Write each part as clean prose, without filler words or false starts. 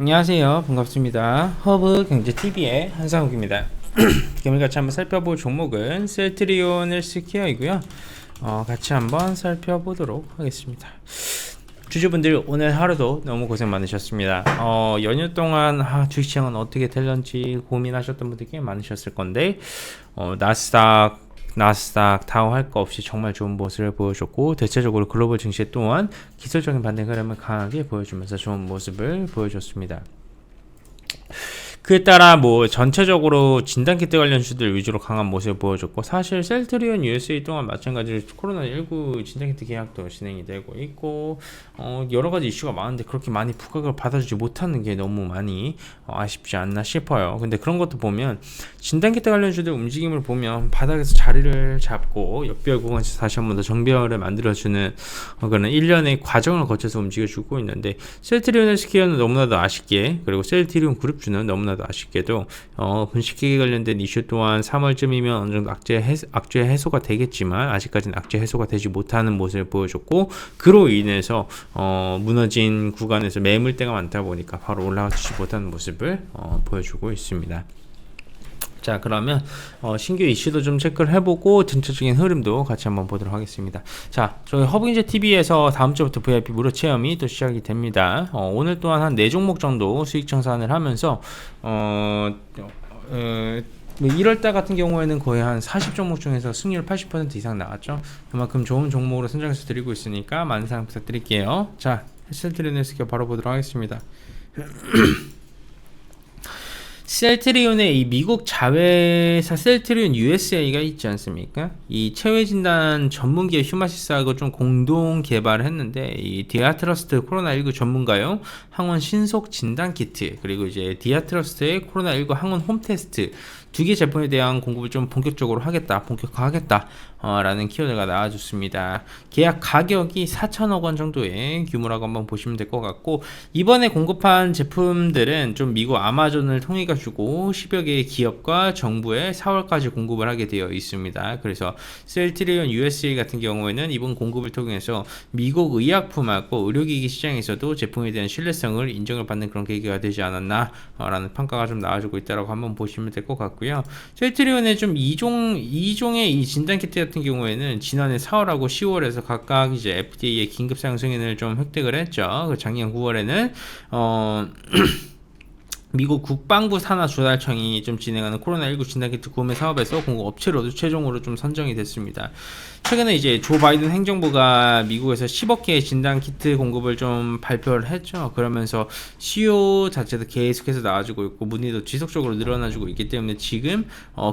안녕하세요. 반갑습니다. 허브경제TV의 한상욱입니다. 오늘 같이 한번 살펴볼 종목은 셀트리온 헬스케어이고요. 같이 한번 살펴보도록 하겠습니다. 주주분들 오늘 하루도 너무 고생 많으셨습니다. 연휴 동안 주식시장은 어떻게 될런지 고민하셨던 분들이 꽤 많으셨을 건데 나스닥 다우 할 거 없이 정말 좋은 모습을 보여줬고, 대체적으로 글로벌 증시 또한 기술적인 반등 흐름을 강하게 보여주면서 좋은 모습을 보여줬습니다. 그에 따라 전체적으로 진단키트 관련 주들 위주로 강한 모습을 보여줬고, 사실 셀트리온 USA 또한 마찬가지로 코로나19 진단키트 계약도 진행이 되고 있고, 여러가지 이슈가 많은데 그렇게 많이 부각을 받아주지 못하는 게 너무 많이 아쉽지 않나 싶어요. 근데 그런 것도 보면 진단키트 관련 주들 움직임을 보면 바닥에서 자리를 잡고 역별 구간에서 다시 한 번 더 정배열을 만들어주는 그런 일련의 과정을 거쳐서 움직여주고 있는데, 셀트리온 헬스케어는 너무나도 아쉽게, 그리고 셀트리온 그룹주는 너무나도 아쉽게도 분식회계 관련된 이슈 또한 3월쯤이면 어느 정도 악재 해소가 되겠지만 아직까지는 악재 해소가 되지 못하는 모습을 보여줬고, 그로 인해서 무너진 구간에서 매물대가 많다 보니까 바로 올라가지 못하는 모습을 보여주고 있습니다. 자, 그러면 신규 이슈도 좀 체크를 해보고 전체적인 흐름도 같이 한번 보도록 하겠습니다. 자, 저희 허브경제TV에서 다음 주부터 VIP 무료 체험이 또 시작이 됩니다. 오늘 또한 한 4종목 정도 수익 청산을 하면서 1월달 같은 경우에는 거의 한 40종목 중에서 승률 80% 이상 나왔죠. 그만큼 좋은 종목으로 선정해서 드리고 있으니까 많은 사랑 부탁드릴게요. 자, 셀트리온 헬스케어 바로 보도록 하겠습니다. 셀트리온의 이 미국 자회사 셀트리온 USA가 있지 않습니까? 이 체외진단 전문기업 휴마시스하고 좀 공동 개발을 했는데, 이 디아트러스트 코로나19 전문가용 항원 신속 진단 키트, 그리고 이제 디아트러스트의 코로나19 항원 홈테스트 두 개 제품에 대한 공급을 좀 본격적으로 본격화하겠다 라는 키워드가 나와줬습니다. 계약 가격이 4천억 원 정도의 규모라고 한번 보시면 될 것 같고, 이번에 공급한 제품들은 좀 미국 아마존을 통해 가지고 10여 개의 기업과 정부에 4월까지 공급을 하게 되어 있습니다. 그래서 셀트리온 USA 같은 경우에는 이번 공급을 통해서 미국 의약품하고 의료기기 시장에서도 제품에 대한 신뢰성을 인정을 받는 그런 계기가 되지 않았나 라는 평가가 좀 나와주고 있다고 한번 보시면 될 것 같고요. 셀트리온의 좀 2종의 이 진단키트 같은 경우에는 지난해 4월하고 10월에서 각각 이제 FDA의 긴급 사용 승인을 좀 획득을 했죠. 작년 9월에는 미국 국방부 산하조달청이 좀 진행하는 코로나19 진단키트 구매 사업에서 공급 업체로도 최종으로 좀 선정이 됐습니다. 최근에 이제 조 바이든 행정부가 미국에서 10억 개의 진단키트 공급을 좀 발표를 했죠. 그러면서 수요 자체도 계속해서 나와주고 있고 문의도 지속적으로 늘어나주고 있기 때문에 지금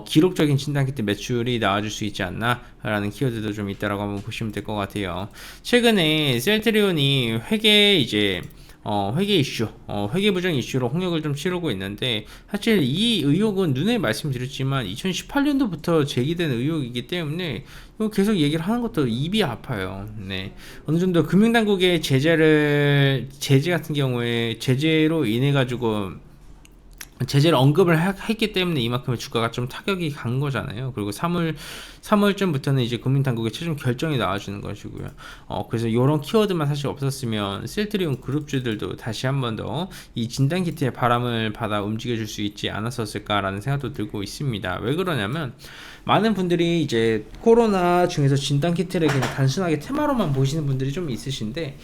기록적인 진단키트 매출이 나와줄 수 있지 않나 라는 키워드도 좀 있다라고 한번 보시면 될 것 같아요. 최근에 셀트리온이 회계 이슈, 회계 부정 이슈로 홍역을 좀 치르고 있는데, 사실 이 의혹은 눈에 말씀드렸지만 2018년도부터 제기된 의혹이기 때문에 이거 계속 얘기를 하는 것도 입이 아파요. 네. 어느 정도 금융당국의 제재 같은 경우에 제재로 인해 가지고 제재를 언급을 했기 때문에 이만큼의 주가가 좀 타격이 간 거잖아요. 그리고 3월쯤부터는 이제 국민당국의 최종 결정이 나와주는 것이고요. 그래서 이런 키워드만 사실 없었으면 셀트리온 그룹주들도 다시 한 번 더 이 진단키트의 바람을 받아 움직여줄 수 있지 않았었을까라는 생각도 들고 있습니다. 왜 그러냐면 많은 분들이 이제 코로나 중에서 진단키트를 그냥 단순하게 테마로만 보시는 분들이 좀 있으신데,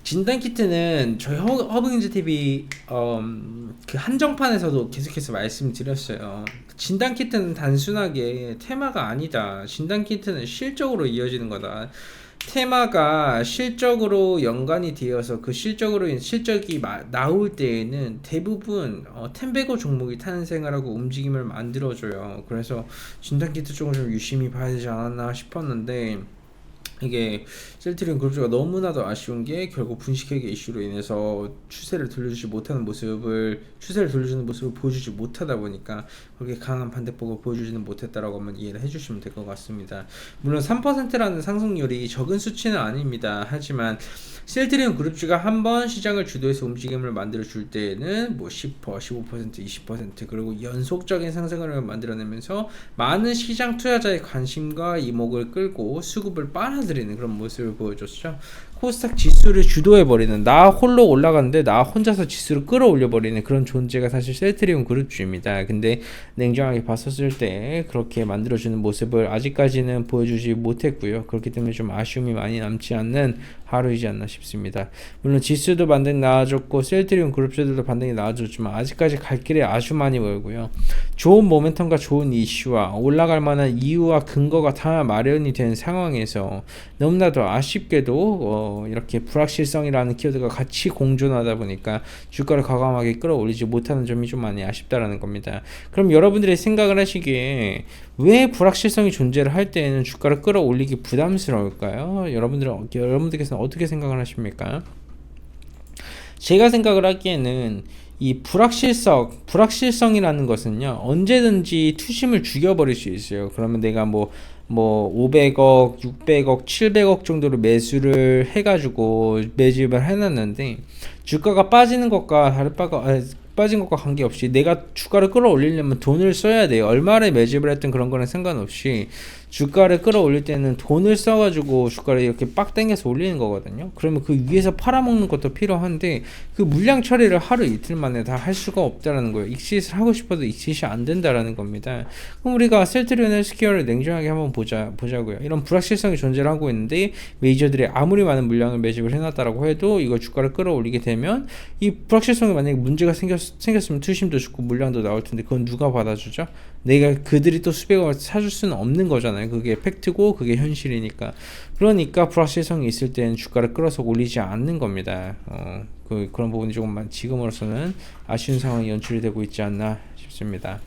진단키트는 저희 허브경제TV 그 한정판에서도 계속해서 말씀드렸어요. 진단키트는 단순하게 테마가 아니다. 진단키트는 실적으로 이어지는 거다. 테마가 실적으로 연관이 되어서 그 실적이 나올 때에는 대부분 템베고 종목이 탄생을 하고 움직임을 만들어줘요. 그래서 진단키트 쪽을 좀 유심히 봐야 되지 않았나 싶었는데, 이게 셀트리온 그룹주가 너무나도 아쉬운 게 결국 분식회계 이슈로 인해서 추세를 돌려주는 모습을 보여주지 못하다 보니까 그렇게 강한 반대폭을 보여주지는 못했다라고 한번 이해를 해주시면 될 것 같습니다. 물론 3%라는 상승률이 적은 수치는 아닙니다. 하지만 셀트리온 그룹주가 한번 시장을 주도해서 움직임을 만들어 줄 때에는 10%, 15%, 20% 그리고 연속적인 상승을 만들어내면서 많은 시장 투자자의 관심과 이목을 끌고 수급을 빨아들이는 그런 모습을 보여줬죠. 코스닥 지수를 주도해버리는, 나 홀로 올라가는데 나 혼자서 지수를 끌어올려버리는 그런 존재가 사실 셀트리온 그룹주입니다. 근데 냉정하게 봤었을 때 그렇게 만들어주는 모습을 아직까지는 보여주지 못했고요. 그렇기 때문에 좀 아쉬움이 많이 남지 않는 하루이지 않나 싶습니다. 물론 지수도 반등이 나아졌고 셀트리온 그룹주들도 반등이 나아졌지만 아직까지 갈 길이 아주 많이 멀고요. 좋은 모멘텀과 좋은 이슈와 올라갈 만한 이유와 근거가 다 마련이 된 상황에서 너무나도 아쉽게도 이렇게 불확실성이라는 키워드가 같이 공존하다 보니까 주가를 과감하게 끌어올리지 못하는 점이 좀 많이 아쉽다라는 겁니다. 그럼 여러분들이 생각을 하시기에 왜 불확실성이 존재를 할 때에는 주가를 끌어올리기 부담스러울까요? 여러분들께서는 어떻게 생각을 하십니까? 제가 생각을 하기에는 이 불확실성이라는 것은요, 언제든지 투심을 죽여버릴 수 있어요. 그러면 내가 뭐 500억, 600억, 700억 정도로 매수를 해가지고 매집을 해놨는데 주가가 빠지는 것과 빠진 것과 관계없이 내가 주가를 끌어올리려면 돈을 써야 돼요. 얼마를 매집을 했든 그런 거는 상관없이 주가를 끌어올릴 때는 돈을 써가지고 주가를 이렇게 빡 당겨서 올리는 거거든요. 그러면 그 위에서 팔아먹는 것도 필요한데 그 물량 처리를 하루 이틀 만에 다 할 수가 없다라는 거예요. 익시트를 하고 싶어도 익시트이 안 된다라는 겁니다. 그럼 우리가 셀트리온 헬스케어를 냉정하게 한번 보자고요. 이런 불확실성이 존재를 하고 있는데 메이저들이 아무리 많은 물량을 매집을 해놨다라고 해도 이거 주가를 끌어올리게 되면 이 불확실성이 만약에 문제가 생겼으면 투심도 죽고 물량도 나올 텐데 그건 누가 받아주죠? 내가 그들이 또 수백억을 사줄 수는 없는 거잖아요. 그게 팩트고 그게 현실이니까. 그러니까 불확실성이 있을 때는 주가를 끌어서 올리지 않는 겁니다. 그런 부분이 조금만 지금으로서는 아쉬운 상황이 연출이 되고 있지 않나 싶습니다.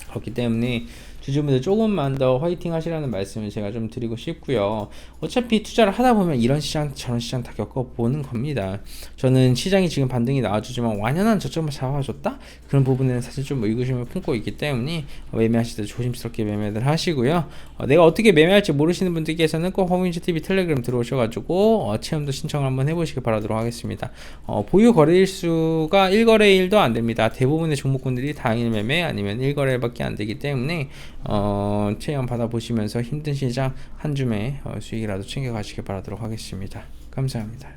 그렇기 때문에 주주분들 조금만 더 화이팅 하시라는 말씀을 제가 좀 드리고 싶고요. 어차피 투자를 하다 보면 이런 시장 저런 시장 다 겪어보는 겁니다. 저는 시장이 지금 반등이 나와주지만 완연한 저점을 잡아줬다? 그런 부분에는 사실 좀 의구심을 품고 있기 때문에 매매하실 때 조심스럽게 매매를 하시고요. 내가 어떻게 매매할지 모르시는 분들께서는 꼭 허민주TV 텔레그램 들어오셔가지고 체험도 신청을 한번 해보시기 바라도록 하겠습니다. 보유 거래일수가 1거래일도 안됩니다. 대부분의 종목군들이 당일 매매 아니면 1거래일밖에 안되기 때문에 체험 받아보시면서 힘든 시장 한 줌의 수익이라도 챙겨가시기 바라도록 하겠습니다. 감사합니다.